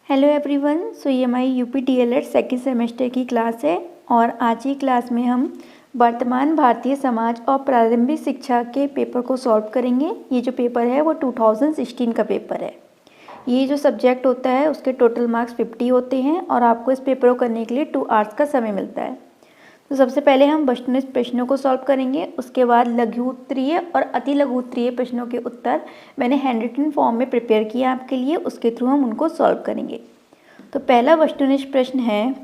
Hello everyone, सो ये हमारी UP DElEd second semester की क्लास है और आज की क्लास में हम वर्तमान भारतीय समाज और प्रारंभिक शिक्षा के पेपर को सॉल्व करेंगे। ये जो पेपर है वो 2016 का पेपर है। ये जो सब्जेक्ट होता है उसके टोटल मार्क्स 50 होते हैं और आपको इस पेपर को करने के लिए 2 आवर्स का समय मिलता है। तो सबसे पहले हम वस्तुनिष्ठ प्रश्नों को सॉल्व करेंगे, उसके बाद लघु उत्तरीय और अति लघु उत्तरीय प्रश्नों के उत्तर मैंने हैंड रिटन फॉर्म में प्रिपेयर किया आपके लिए, उसके थ्रू हम उनको सॉल्व करेंगे। तो पहला वस्तुनिष्ठ प्रश्न है,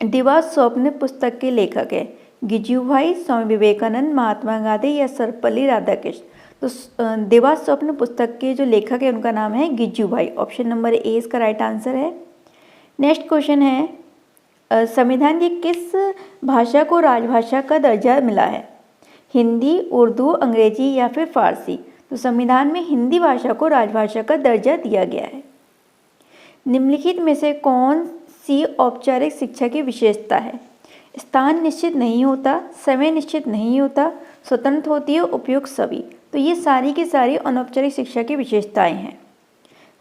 दिवा स्वप्न पुस्तक के लेखक है गिजुभाई, स्वामी विवेकानंद, महात्मा गांधी या सर्वपल्ली राधाकृष्ण। तो दिवा स्वप्न पुस्तक के जो लेखक है उनका नाम है गिजुभाई। ऑप्शन नंबर ए इसका राइट आंसर है। नेक्स्ट क्वेश्चन है, संविधान की किस भाषा को राजभाषा का दर्जा मिला है? हिंदी, उर्दू, अंग्रेजी या फिर फारसी। तो संविधान में हिंदी भाषा को राजभाषा का दर्जा दिया गया है। निम्नलिखित में से कौन सी औपचारिक शिक्षा की विशेषता है? स्थान निश्चित नहीं होता, समय निश्चित नहीं होता, स्वतंत्र होती है, उपयुक्त सभी। तो ये सारी की सारी अनौपचारिक शिक्षा की विशेषताएं हैं।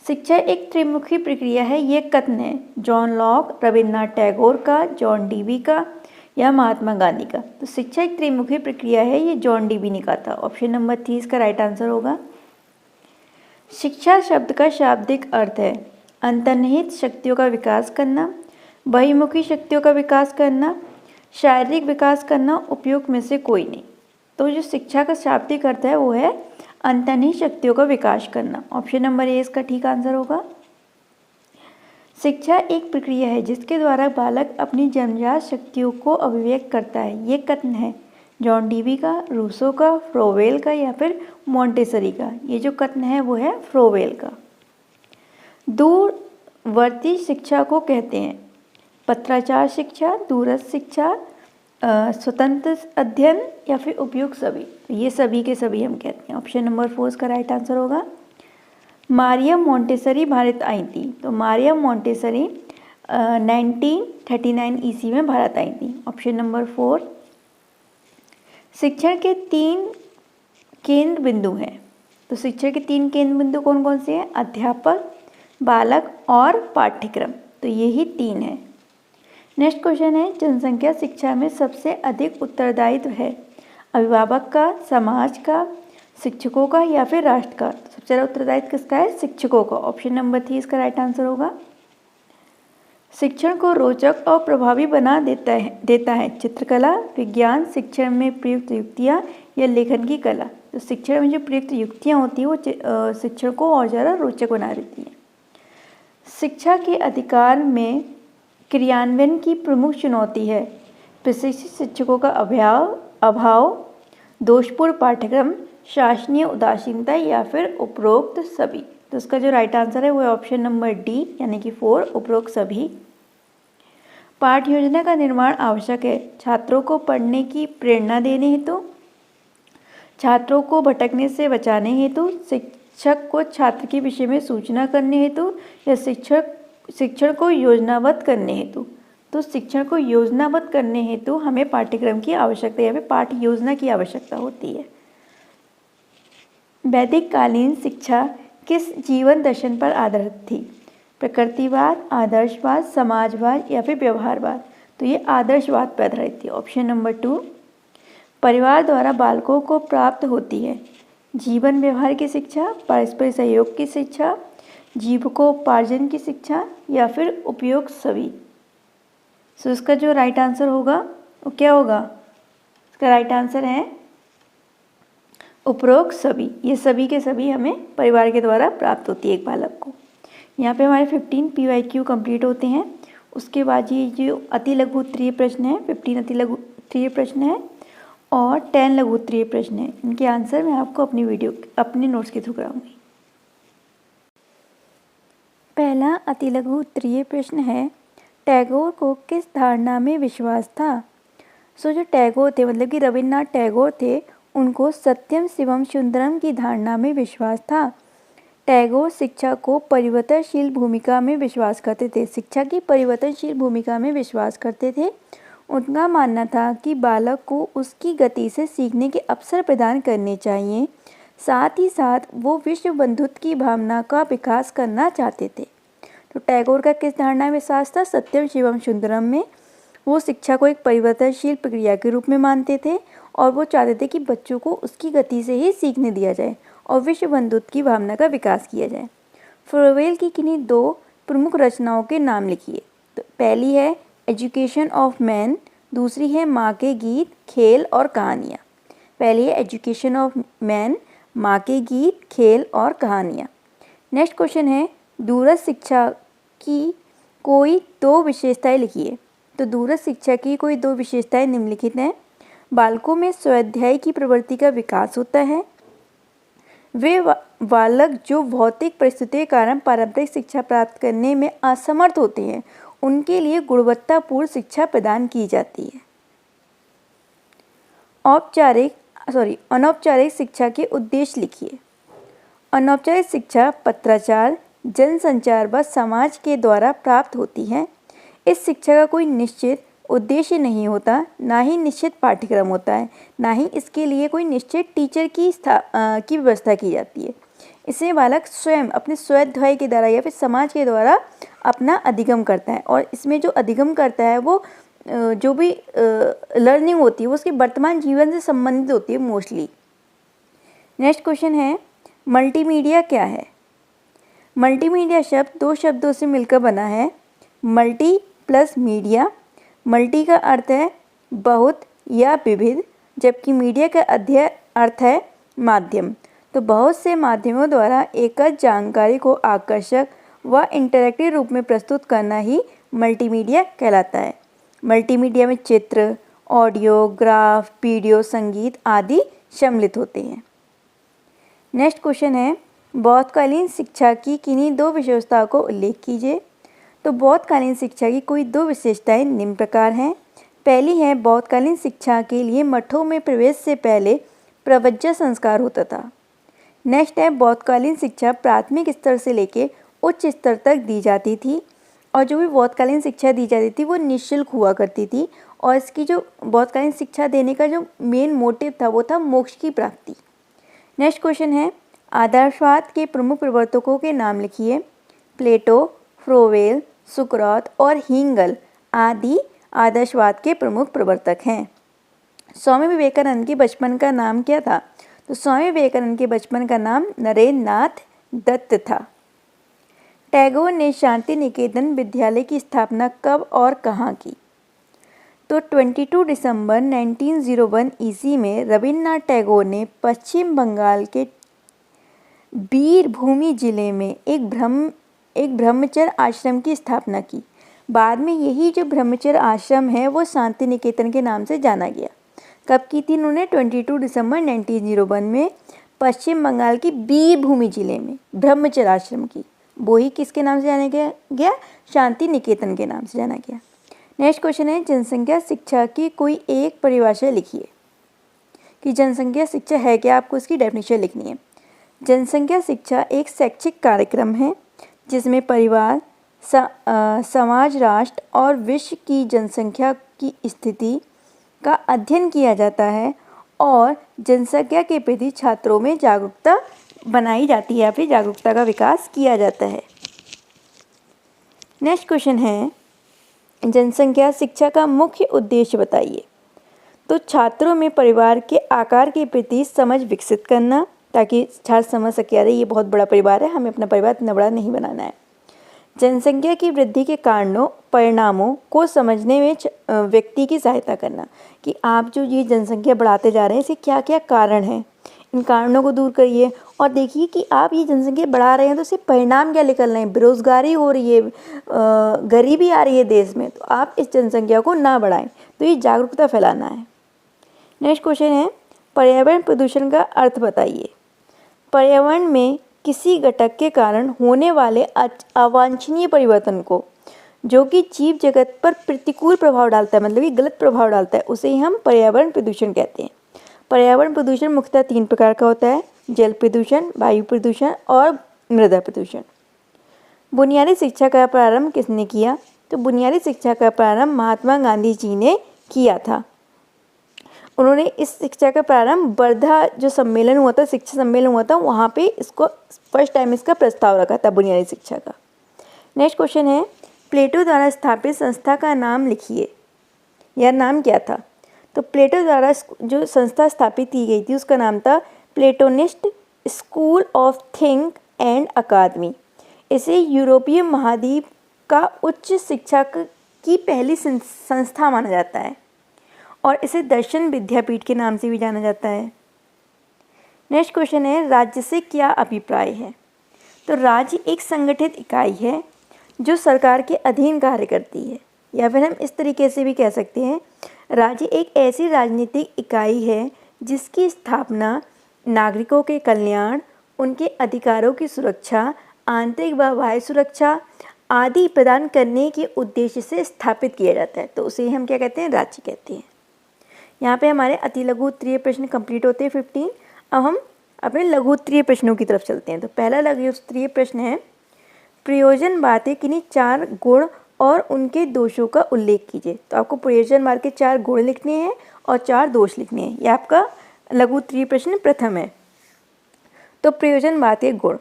शिक्षा एक त्रिमुखी प्रक्रिया है, ये कथन है जॉन लॉक, रविन्द्रनाथ टैगोर का, जॉन डीवी का या महात्मा गांधी का। तो शिक्षा एक त्रिमुखी प्रक्रिया है, ये जॉन डीवी ने कहा था। ऑप्शन नंबर 3 इसका राइट आंसर होगा। शिक्षा शब्द का शाब्दिक अर्थ है अंतर्निहित शक्तियों का विकास करना, बहिर्मुखी शक्तियों का विकास करना, शारीरिक विकास करना, उपयुक्त में से कोई नहीं। तो जो शिक्षा का शाब्दिक अर्थ है वो है अंतर्निहित शक्तियों का विकास करना। ऑप्शन नंबर ए इसका ठीक आंसर होगा। शिक्षा एक प्रक्रिया है जिसके द्वारा बालक अपनी जन्मजात शक्तियों को अभिव्यक्त करता है, ये कथन है जॉन डीवी का, रूसो का, फ्रोवेल का या फिर मोंटेसरी का। ये जो कथन है वो है फ्रोवेल का। दूरवर्ती शिक्षा को कहते हैं पत्राचार शिक्षा, दूरस्थ शिक्षा, स्वतंत्र अध्ययन या फिर उपयुक्त सभी। तो ये सभी के सभी हम कहते हैं। ऑप्शन नंबर 4 इसका राइट आंसर होगा। मारियम मोंटेसरी भारत आई थी। तो मारियम मोंटेसरी 1939 ईस्वी में भारत आई थी। Option number 4। शिक्षण के 3 केंद्र बिंदु हैं। तो शिक्षण के 3 केंद्र बिंदु कौन कौन से हैं? अध्यापक, बालक और पाठ्यक्रम। तो यही 3 है। नेक्स्ट क्वेश्चन है, जनसंख्या शिक्षा में सबसे अधिक उत्तरदायित्व है अभिभावक का, समाज का, शिक्षकों का या फिर राष्ट्र का। तो सबसे ज़्यादा उत्तरदायित्व किसका है? शिक्षकों का। ऑप्शन नंबर 3 इसका राइट आंसर होगा। शिक्षण को रोचक और प्रभावी बना देता है चित्रकला, विज्ञान, शिक्षण में प्रयुक्त युक्तियाँ या लेखन की कला। तो शिक्षण में जो प्रयुक्त युक्तियाँ होती हैं वो शिक्षण को और ज़्यादा रोचक बना देती हैं। शिक्षा के अधिकार में क्रियान्वयन की प्रमुख चुनौती है प्रशिक्षित शिक्षकों का अभाव, दोषपूर्ण पाठ्यक्रम, शासनीय उदासीनता या फिर उपरोक्त सभी। तो इसका जो राइट आंसर है वो है ऑप्शन नंबर डी यानी कि 4 उपरोक्त सभी। पाठ्य योजना का निर्माण आवश्यक है छात्रों को पढ़ने की प्रेरणा देने हेतु, छात्रों को भटकने से बचाने हेतु, शिक्षक को छात्र के विषय में सूचना करने हेतु या शिक्षण को योजनाबद्ध करने हेतु। तो शिक्षण को योजनाबद्ध करने हेतु हमें पाठ्यक्रम की आवश्यकता या फिर पाठ्य योजना की आवश्यकता होती है। वैदिक कालीन शिक्षा किस जीवन दर्शन पर आधारित थी? प्रकृतिवाद, आदर्शवाद, समाजवाद या फिर व्यवहारवाद। तो ये आदर्शवाद पर आधारित थी। Option number 2। परिवार द्वारा बालकों को प्राप्त होती है जीवन व्यवहार की शिक्षा, परस्पर सहयोग की शिक्षा, जीविकोपार्जन की शिक्षा या फिर उपयोग सभी। सो इसका जो राइट आंसर होगा वो क्या होगा? इसका राइट आंसर है उपरोक्त सभी। ये सभी के सभी हमें परिवार के द्वारा प्राप्त होती है एक बालक को। यहाँ पे हमारे 15 PYQ कंप्लीट होते हैं। उसके बाद ये जो अति लघु उत्तरीय प्रश्न है 15 अति लघु उत्तरीय प्रश्न है और 10 लघु उत्तरीय प्रश्न है। इनके आंसर मैं आपको अपने नोट्स के थ्रू कराऊंगी। पहला अति लघु उत्तरीय प्रश्न है, टैगोर को किस धारणा में विश्वास था? सो जो टैगोर थे मतलब कि रविन्द्रनाथ टैगोर थे, उनको सत्यम शिवम सुंदरम की धारणा में विश्वास था। टैगोर शिक्षा को परिवर्तनशील भूमिका में विश्वास करते थे। शिक्षा की परिवर्तनशील भूमिका में विश्वास करते थे। उनका मानना था कि बालक को उसकी गति से सीखने के अवसर प्रदान करने चाहिए, साथ ही साथ वो विश्व बंधुत्व की भावना का विकास करना चाहते थे। तो टैगोर का किस धारणा में विश्वास था? सत्यम शिवम सुंदरम में। वो शिक्षा को एक परिवर्तनशील प्रक्रिया के रूप में मानते थे और वो चाहते थे कि बच्चों को उसकी गति से ही सीखने दिया जाए और विश्व बंधुत्व की भावना का विकास किया जाए। फ्रोवेल की किन्हीं 2 प्रमुख रचनाओं के नाम लिखिए। तो पहली है एजुकेशन ऑफ मैन, दूसरी है माँ के गीत, खेल और कहानियाँ। पहली है एजुकेशन ऑफ मैन, माँ के गीत, खेल और कहानियाँ। नेक्स्ट क्वेश्चन है दूरस्थ शिक्षा की कोई 2 विशेषताएं लिखिए। तो दूरस्थ शिक्षा की कोई 2 विशेषताएं निम्नलिखित हैं। बालकों में स्वाध्याय की प्रवृत्ति का विकास होता है। वे बालक जो भौतिक परिस्थितियों के कारण पारंपरिक शिक्षा प्राप्त करने में असमर्थ होते हैं, उनके लिए गुणवत्तापूर्ण शिक्षा प्रदान की जाती है। अनौपचारिक शिक्षा के उद्देश्य लिखिए। अनौपचारिक शिक्षा पत्राचार, जनसंचार व समाज के द्वारा प्राप्त होती है। इस शिक्षा का कोई निश्चित उद्देश्य नहीं होता, ना ही निश्चित पाठ्यक्रम होता है, ना ही इसके लिए कोई निश्चित टीचर की व्यवस्था की जाती है। इसमें बालक स्वयं अपने स्वाध्याय के द्वारा या फिर समाज के द्वारा अपना अधिगम करता है और इसमें जो अधिगम करता है वो जो भी लर्निंग होती है वो उसके वर्तमान जीवन से संबंधित होती है मोस्टली। नेक्स्ट क्वेश्चन है मल्टीमीडिया क्या है? मल्टीमीडिया शब्द 2 शब्दों से मिलकर बना है, मल्टी प्लस मीडिया। मल्टी का अर्थ है बहुत या विविध, जबकि मीडिया का अर्थ है माध्यम। तो बहुत से माध्यमों द्वारा एकल जानकारी को आकर्षक व इंटरैक्टिव रूप में प्रस्तुत करना ही मल्टीमीडिया कहलाता है। मल्टीमीडिया में चित्र, ऑडियो, ग्राफ, वीडियो, संगीत आदि सम्मिलित होते हैं। नेक्स्ट क्वेश्चन है बौद्धकालीन शिक्षा की किन्हीं 2 विशेषताओं को उल्लेख कीजिए। तो बौद्धकालीन शिक्षा की कोई 2 विशेषताएं निम्न प्रकार हैं। पहली है बौद्धकालीन शिक्षा के लिए मठों में प्रवेश से पहले प्रवज्जा संस्कार होता था। नेक्स्ट है बौद्धकालीन शिक्षा प्राथमिक स्तर से लेकर उच्च स्तर तक दी जाती थी और जो भी बौद्धकालीन शिक्षा दी जाती थी वो निःशुल्क हुआ करती थी और इसकी जो बौद्धकालीन शिक्षा देने का जो मेन मोटिव था वो था मोक्ष की प्राप्ति। नेक्स्ट क्वेश्चन है आदर्शवाद के प्रमुख प्रवर्तकों के नाम लिखिए। प्लेटो, फ्रोवेल, सुकरात और हिंगल आदि आदर्शवाद के प्रमुख प्रवर्तक हैं। स्वामी विवेकानंद के बचपन का नाम क्या था? तो स्वामी विवेकानंद के बचपन का नाम नरेंद्र नाथ दत्त था। टैगोर ने शांति निकेतन विद्यालय की स्थापना कब और कहाँ की? तो 22 दिसंबर 1901 ईस्वी में रविन्द्रनाथ टैगोर ने पश्चिम बंगाल के बीरभूमि जिले में एक ब्रह्मचर्य आश्रम की स्थापना की। बाद में यही जो ब्रह्मचर्य आश्रम है वो शांति निकेतन के नाम से जाना गया। कब की थी इन्होंने? 22 दिसंबर 1901 में पश्चिम बंगाल की बीरभूमि जिले में ब्रह्मचर्य आश्रम की। वो ही किसके नाम से जाना गया? शांति निकेतन के नाम से जाना गया। नेक्स्ट क्वेश्चन है जनसंख्या शिक्षा की कोई एक परिभाषा लिखिए कि जनसंख्या शिक्षा है क्या, आपको इसकी डेफिनेशन लिखनी है। जनसंख्या शिक्षा एक शैक्षिक कार्यक्रम है जिसमें परिवार, समाज, राष्ट्र और विश्व की जनसंख्या की स्थिति का अध्ययन किया जाता है और जनसंख्या के प्रति छात्रों में जागरूकता बनाई जाती है या फिर जागरूकता का विकास किया जाता है। नेक्स्ट क्वेश्चन है जनसंख्या शिक्षा का मुख्य उद्देश्य बताइए। तो छात्रों में परिवार के आकार के प्रति समझ विकसित करना ताकि छात्र समझ सके अरे ये बहुत बड़ा परिवार है, हमें अपना परिवार इतना बड़ा नहीं बनाना है। जनसंख्या की वृद्धि के कारणों परिणामों को समझने में व्यक्ति की सहायता करना कि आप जो ये जनसंख्या बढ़ाते जा रहे हैं इसके क्या क्या कारण हैं, इन कारणों को दूर करिए और देखिए कि आप ये जनसंख्या बढ़ा रहे हैं तो इससे परिणाम क्या निकल रहे हैं। बेरोजगारी हो रही है, गरीबी आ रही है देश में, तो आप इस जनसंख्या को ना बढ़ाएं। तो ये जागरूकता फैलाना है। नेक्स्ट क्वेश्चन है पर्यावरण प्रदूषण का अर्थ बताइए। पर्यावरण में किसी घटक के कारण होने वाले अवांछनीय परिवर्तन को जो कि जीव जगत पर प्रतिकूल प्रभाव डालता है, मतलब कि गलत प्रभाव डालता है, उसे ही हम पर्यावरण प्रदूषण कहते हैं। पर्यावरण प्रदूषण मुख्यतः 3 प्रकार का होता है, जल प्रदूषण, वायु प्रदूषण और मृदा प्रदूषण। बुनियादी शिक्षा का प्रारंभ किसने किया? तो बुनियादी शिक्षा का प्रारंभ महात्मा गांधी जी ने किया था। उन्होंने इस शिक्षा का प्रारंभ वर्धा जो सम्मेलन हुआ था, शिक्षा सम्मेलन हुआ था, वहाँ पे इसको फर्स्ट टाइम इसका प्रस्ताव रखा था बुनियादी शिक्षा का। नेक्स्ट क्वेश्चन है, प्लेटो द्वारा स्थापित संस्था का नाम लिखिए। यह नाम क्या था? तो प्लेटो द्वारा जो संस्था स्थापित की गई थी उसका नाम था प्लेटोनिस्ट स्कूल ऑफ थिंक एंड अकादमी। इसे यूरोपीय महाद्वीप का उच्च शिक्षा की पहली संस्था माना जाता है और इसे दर्शन विद्यापीठ के नाम से भी जाना जाता है। नेक्स्ट क्वेश्चन है, राज्य से क्या अभिप्राय है? तो राज्य एक संगठित इकाई है जो सरकार के अधीन कार्य करती है, या फिर हम इस तरीके से भी कह सकते हैं, राज्य एक ऐसी राजनीतिक इकाई है जिसकी स्थापना नागरिकों के कल्याण, उनके अधिकारों की सुरक्षा, आंतरिक व बाह्य सुरक्षा आदि प्रदान करने के उद्देश्य से स्थापित किया जाता है। तो उसे हम क्या कहते हैं? राज्य कहते हैं। यहाँ पे हमारे अति लघु उत्तरीय प्रश्न कंप्लीट होते हैं 15। अब हम अपने लघु उत्तरीय प्रश्नों की तरफ चलते हैं। तो पहला लघु उत्तरीय प्रश्न है, प्रयोजनवाद के किन्हीं 4 गुण और उनके दोषों का उल्लेख कीजिए। तो आपको प्रयोजनवाद के 4 गुण लिखने हैं और 4 दोष लिखने हैं। यह आपका लघु उत्तरीय प्रश्न प्रथम है। तो प्रयोजनवाद के गुण,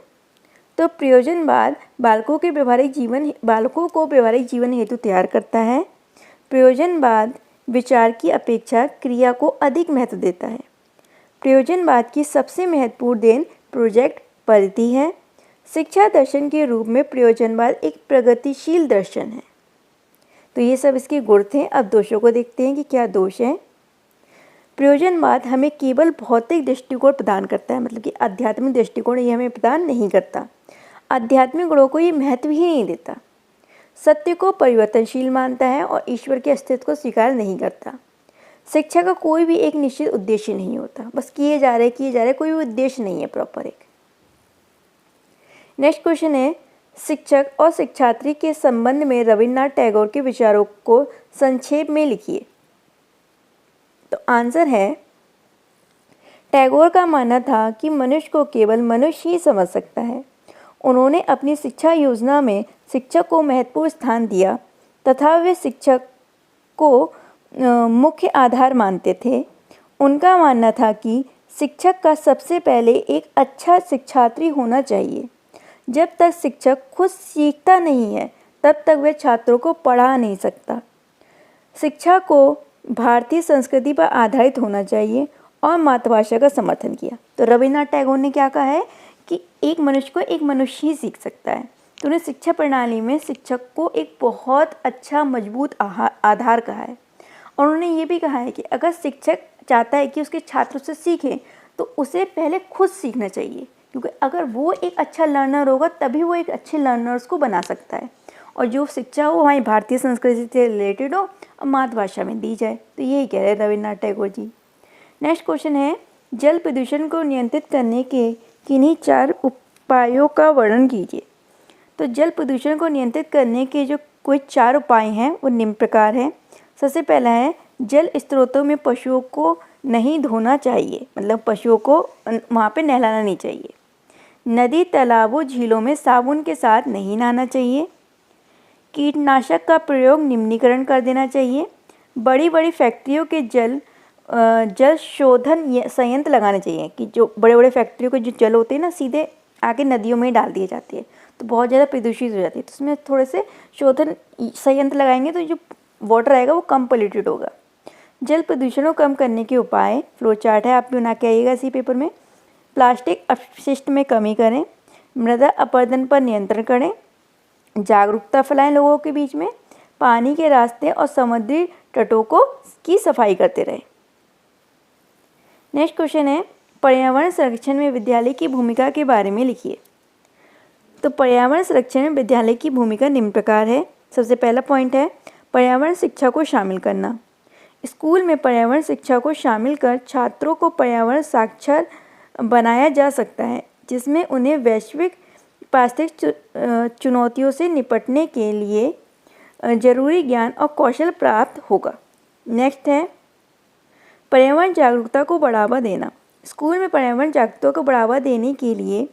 तो प्रयोजनवाद बालकों को व्यवहारिक जीवन हेतु तैयार करता है। प्रयोजनवाद विचार की अपेक्षा क्रिया को अधिक महत्व देता है। प्रयोजनवाद की सबसे महत्वपूर्ण देन प्रोजेक्ट पद्धति है। शिक्षा दर्शन के रूप में प्रयोजनवाद एक प्रगतिशील दर्शन है। तो ये सब इसके गुण थे। अब दोषों को देखते हैं कि क्या दोष है। प्रयोजनवाद हमें केवल भौतिक दृष्टिकोण प्रदान करता है, मतलब कि आध्यात्मिक दृष्टिकोण ये हमें प्रदान नहीं करता। आध्यात्मिक गुणों को ये महत्व ही नहीं देता। सत्य को परिवर्तनशील मानता है और ईश्वर के अस्तित्व को स्वीकार नहीं करता। शिक्षा का कोई भी एक निश्चित उद्देश्य नहीं होता, बस किए जा रहे, कोई भी उद्देश्य नहीं है प्रॉपर एक। नेक्स्ट क्वेश्चन है, शिक्षक और शिक्षार्थी के संबंध में रविन्द्रनाथ टैगोर के विचारों को संक्षेप में लिखिए। तो आंसर है, टैगोर का मानना था कि मनुष्य को केवल मनुष्य ही समझ सकता है। उन्होंने अपनी शिक्षा योजना में शिक्षक को महत्वपूर्ण स्थान दिया तथा वे शिक्षक को मुख्य आधार मानते थे। उनका मानना था कि शिक्षक का सबसे पहले एक अच्छा शिक्षार्थी होना चाहिए। जब तक शिक्षक खुद सीखता नहीं है तब तक वह छात्रों को पढ़ा नहीं सकता। शिक्षा को भारतीय संस्कृति पर आधारित होना चाहिए और मातृभाषा का समर्थन किया। तो रविन्द्रनाथ टैगोर ने क्या कहा है कि एक मनुष्य को एक मनुष्य ही सीख सकता है। तो उन्हें शिक्षा प्रणाली में शिक्षक को एक बहुत अच्छा मजबूत आधार कहा है। और उन्होंने ये भी कहा है कि अगर शिक्षक चाहता है कि उसके छात्र उससे सीखें तो उसे पहले खुद सीखना चाहिए, क्योंकि अगर वो एक अच्छा लर्नर होगा तभी वो एक अच्छे लर्नर्स को बना सकता है। और जो शिक्षा हो हमारी भारतीय संस्कृति से रिलेटेड हो और मातृभाषा में दी जाए। तो यही कह रहे हैं रविन्द्रनाथ टैगोर जी। नेक्स्ट क्वेश्चन है, जल प्रदूषण को नियंत्रित करने के किन्हीं 4 उपायों का वर्णन कीजिए। तो जल प्रदूषण को नियंत्रित करने के जो कोई 4 उपाय हैं वो निम्न प्रकार हैं। सबसे पहला है, जल स्रोतों में पशुओं को नहीं धोना चाहिए, मतलब पशुओं को वहाँ पे नहलाना नहीं चाहिए। नदी, तालाबों, झीलों में साबुन के साथ नहीं नहाना चाहिए। कीटनाशक का प्रयोग निम्नीकरण कर देना चाहिए। बड़ी बड़ी फैक्ट्रियों के जल शोधन संयंत्र लगाने चाहिए, कि जो बड़े बड़े फैक्ट्रियों के जो जल होते हैं ना सीधे आके नदियों में ही डाल दिए जाते हैं, तो बहुत ज़्यादा प्रदूषित हो जाती है। तो उसमें थोड़े से शोधन संयंत्र लगाएंगे तो जो वाटर आएगा वो कम पोल्यूटेड होगा। जल प्रदूषण को कम करने के उपाय फ्लो चार्ट है, आप भी बना के आइएगा इसी पेपर में। प्लास्टिक अपशिष्ट में कमी करें, मृदा अपरदन पर नियंत्रण करें, जागरूकता फैलाएं लोगों के बीच में, पानी के रास्ते और समुद्री तटों की सफाई करते रहें। नेक्स्ट क्वेश्चन है, पर्यावरण संरक्षण में विद्यालय की भूमिका के बारे में लिखिए। तो पर्यावरण संरक्षण में विद्यालय की भूमिका निम्न प्रकार है। सबसे पहला पॉइंट है, पर्यावरण शिक्षा को शामिल करना। स्कूल में पर्यावरण शिक्षा को शामिल कर छात्रों को पर्यावरण साक्षर बनाया जा सकता है, जिसमें उन्हें वैश्विक पारिस्थितिक चुनौतियों से निपटने के लिए जरूरी ज्ञान और कौशल प्राप्त होगा। नेक्स्ट है, पर्यावरण जागरूकता को बढ़ावा देना। स्कूल में पर्यावरण जागरूकता को बढ़ावा देने के लिए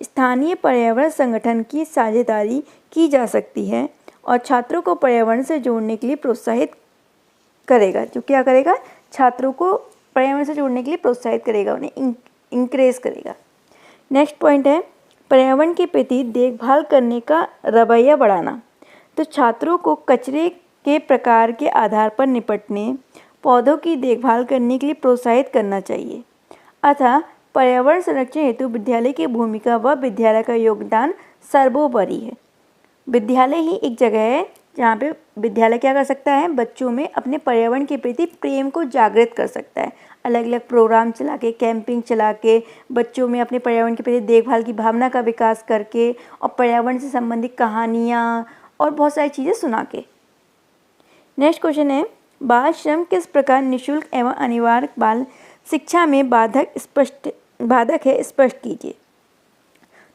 स्थानीय पर्यावरण संगठन की साझेदारी की जा सकती है और छात्रों को पर्यावरण से जोड़ने के लिए प्रोत्साहित करेगा। जो क्या करेगा, छात्रों को पर्यावरण से जोड़ने के लिए प्रोत्साहित करेगा, उन्हें इंकरेज करेगा। नेक्स्ट पॉइंट है, पर्यावरण के प्रति देखभाल करने का रवैया बढ़ाना। तो छात्रों को कचरे के प्रकार के आधार पर निपटने, पौधों की देखभाल करने के लिए प्रोत्साहित करना चाहिए। अतः पर्यावरण संरक्षण हेतु विद्यालय की भूमिका व विद्यालय का योगदान सर्वोपरि है। विद्यालय ही एक जगह है जहाँ पे विद्यालय क्या कर सकता है, बच्चों में अपने पर्यावरण के प्रति प्रेम को जागृत कर सकता है। अलग अलग प्रोग्राम चला के, कैंपिंग चला के बच्चों में अपने पर्यावरण के प्रति देखभाल की भावना का विकास करके और पर्यावरण से संबंधित कहानियाँ और बहुत सारी चीज़ें सुना के। नेक्स्ट क्वेश्चन है, बाल श्रम किस प्रकार निःशुल्क एवं अनिवार्य बाल शिक्षा में बाधक है, स्पष्ट कीजिए।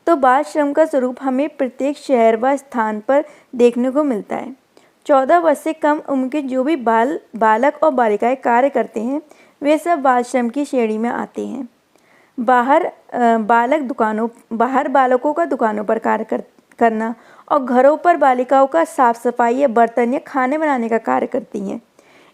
तो बाल श्रम का स्वरूप हमें प्रत्येक शहर व स्थान पर देखने को मिलता है। 14 वर्ष से कम उम्र के जो भी बालक और बालिकाएं कार्य करते हैं वे सब बाल श्रम की श्रेणी में आते हैं। बाहर बालकों का दुकानों पर कार्य करना और घरों पर बालिकाओं का साफ सफाई या बर्तन या खाने बनाने का कार्य करती हैं।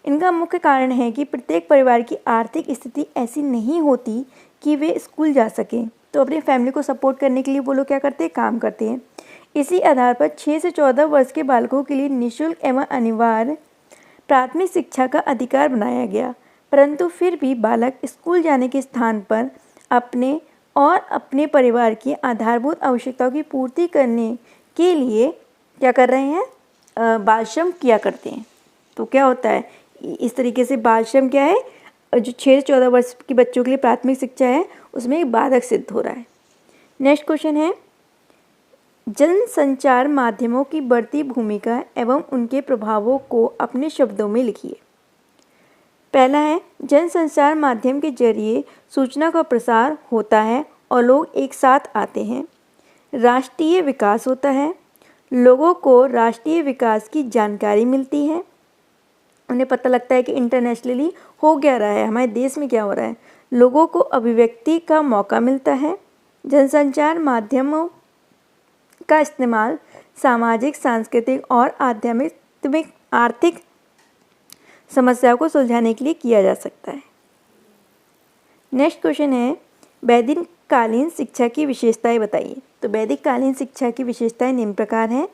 इनका मुख्य कारण है कि प्रत्येक परिवार की आर्थिक स्थिति ऐसी नहीं होती कि वे स्कूल जा सकें, तो अपनी फैमिली को सपोर्ट करने के लिए वो लोग क्या करते हैं, काम करते हैं। इसी आधार पर 6 से 14 वर्ष के बालकों के लिए निःशुल्क एवं अनिवार्य प्राथमिक शिक्षा का अधिकार बनाया गया, परंतु फिर भी बालक स्कूल जाने के स्थान पर अपने परिवार की आधारभूत आवश्यकताओं की पूर्ति करने के लिए क्या कर रहे हैं, बाल श्रम किया करते हैं। तो क्या होता है, इस तरीके से बाल श्रम क्या है, जो 6 से 14 वर्ष के बच्चों के लिए प्राथमिक शिक्षा है उसमें एक बाधक सिद्ध हो रहा है। नेक्स्ट क्वेश्चन है, जनसंचार माध्यमों की बढ़ती भूमिका एवं उनके प्रभावों को अपने शब्दों में लिखिए। पहला है, जनसंचार माध्यम के जरिए सूचना का प्रसार होता है और लोग एक साथ आते हैं। राष्ट्रीय विकास होता है, लोगों को राष्ट्रीय विकास की जानकारी मिलती है, उन्हें पता लगता है कि इंटरनेशनली हो क्या रहा है, हमारे देश में क्या हो रहा है। लोगों को अभिव्यक्ति का मौका मिलता है। जनसंचार माध्यमों का इस्तेमाल सामाजिक, सांस्कृतिक और आर्थिक समस्याओं को सुलझाने के लिए किया जा सकता है। नेक्स्ट क्वेश्चन है, वैदिक कालीन शिक्षा की विशेषताएं बताइए। तो वैदिक कालीन शिक्षा की विशेषताएं निम्न प्रकार हैं।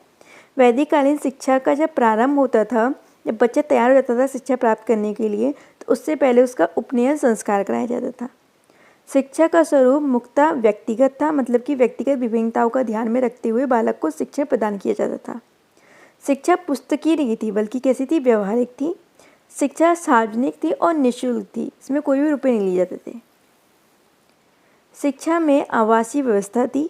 वैदिक कालीन शिक्षा का जब प्रारंभ होता था, जब बच्चा तैयार हो जाता था शिक्षा प्राप्त करने के लिए, तो उससे पहले उसका उपनयन संस्कार कराया जाता था। शिक्षा का स्वरूप मुख्यतः व्यक्तिगत था, मतलब कि व्यक्तिगत विभिन्नताओं का ध्यान में रखते हुए बालक को शिक्षा प्रदान किया जाता था। शिक्षा पुस्तकीय नहीं थी, बल्कि कैसी थी, व्यवहारिक थी। शिक्षा सार्वजनिक थी और निःशुल्क थी, इसमें कोई भी रुपए नहीं लिए जाते थे। शिक्षा में आवासीय व्यवस्था थी।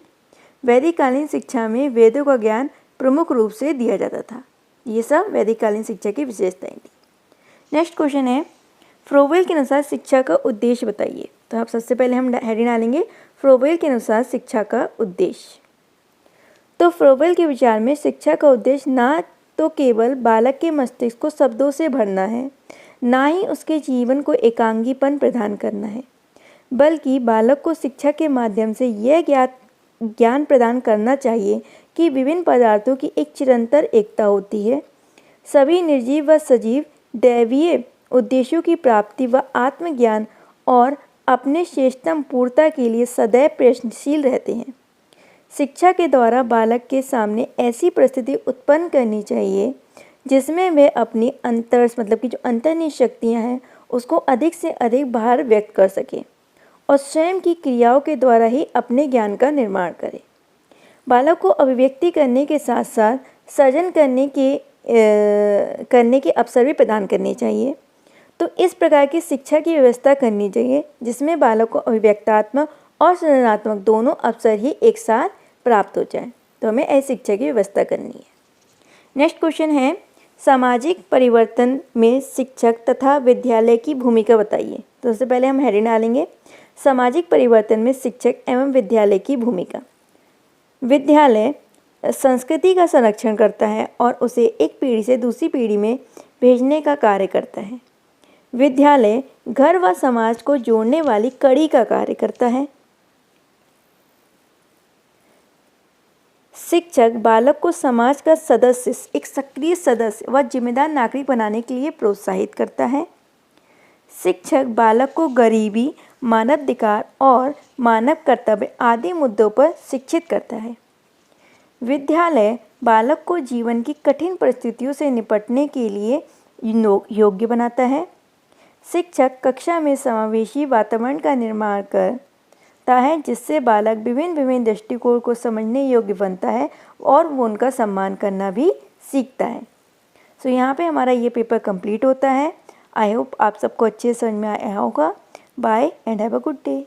वैदिक कालीन शिक्षा में वेदों का ज्ञान प्रमुख रूप से दिया जाता था। ये सब वैदिक कालीन शिक्षा की विशेषताएं थी। नेक्स्ट क्वेश्चन है, फ्रोबेल के अनुसार शिक्षा का उद्देश्य बताइए। तो आप सबसे पहले हम हेडिंग डालेंगे, फ्रोबेल के अनुसार शिक्षा का उद्देश्य। तो फ्रोबेल के विचार में शिक्षा का उद्देश्य ना तो केवल बालक के मस्तिष्क को शब्दों से भरना है, ना ही उसके जीवन को एकांगीपन प्रदान करना है, बल्कि बालक को शिक्षा के माध्यम से यह ज्ञान प्रदान करना चाहिए कि विभिन्न पदार्थों की एक चिरंतर एकता होती है। सभी निर्जीव व सजीव दैवीय उद्देश्यों की प्राप्ति व आत्मज्ञान और अपने श्रेष्ठतम पूर्णता के लिए सदैव प्रयत्नशील रहते हैं। शिक्षा के द्वारा बालक के सामने ऐसी परिस्थिति उत्पन्न करनी चाहिए जिसमें वे अपनी मतलब कि जो अंतर्निहित शक्तियाँ हैं उसको अधिक से अधिक बाहर व्यक्त कर सके और स्वयं की क्रियाओं के द्वारा ही अपने ज्ञान का निर्माण करे। बालक को अभिव्यक्ति करने के साथ साथ सृजन करने के अवसर भी प्रदान करने चाहिए। तो इस प्रकार की शिक्षा की व्यवस्था करनी चाहिए जिसमें बालक को अभिव्यक्तात्मक और सृजनात्मक दोनों अवसर ही एक साथ प्राप्त हो जाए। तो हमें ऐसी शिक्षा की व्यवस्था करनी है। नेक्स्ट क्वेश्चन है, सामाजिक परिवर्तन में शिक्षक तथा विद्यालय की भूमिका बताइए। तो सबसे पहले हम हेडिंग डालेंगे, सामाजिक परिवर्तन में शिक्षक एवं विद्यालय की भूमिका। विद्यालय संस्कृति का संरक्षण करता है और उसे एक पीढ़ी से दूसरी पीढ़ी में भेजने का कार्य करता है। विद्यालय घर व समाज को जोड़ने वाली कड़ी का कार्य करता है। शिक्षक बालक को समाज का सदस्य, एक सक्रिय सदस्य व जिम्मेदार नागरिक बनाने के लिए प्रोत्साहित करता है। शिक्षक बालक को गरीबी, मानवाधिकार और मानव कर्तव्य आदि मुद्दों पर शिक्षित करता है। विद्यालय बालक को जीवन की कठिन परिस्थितियों से निपटने के लिए योग्य बनाता है। शिक्षक कक्षा में समावेशी वातावरण का निर्माण करता है, जिससे बालक विभिन्न दृष्टिकोण को समझने योग्य बनता है और वो उनका सम्मान करना भी सीखता है। सो यहाँ पे हमारा ये पेपर कंप्लीट होता है। आई होप आप सबको अच्छे से समझ में आया होगा। Bye and have a good day.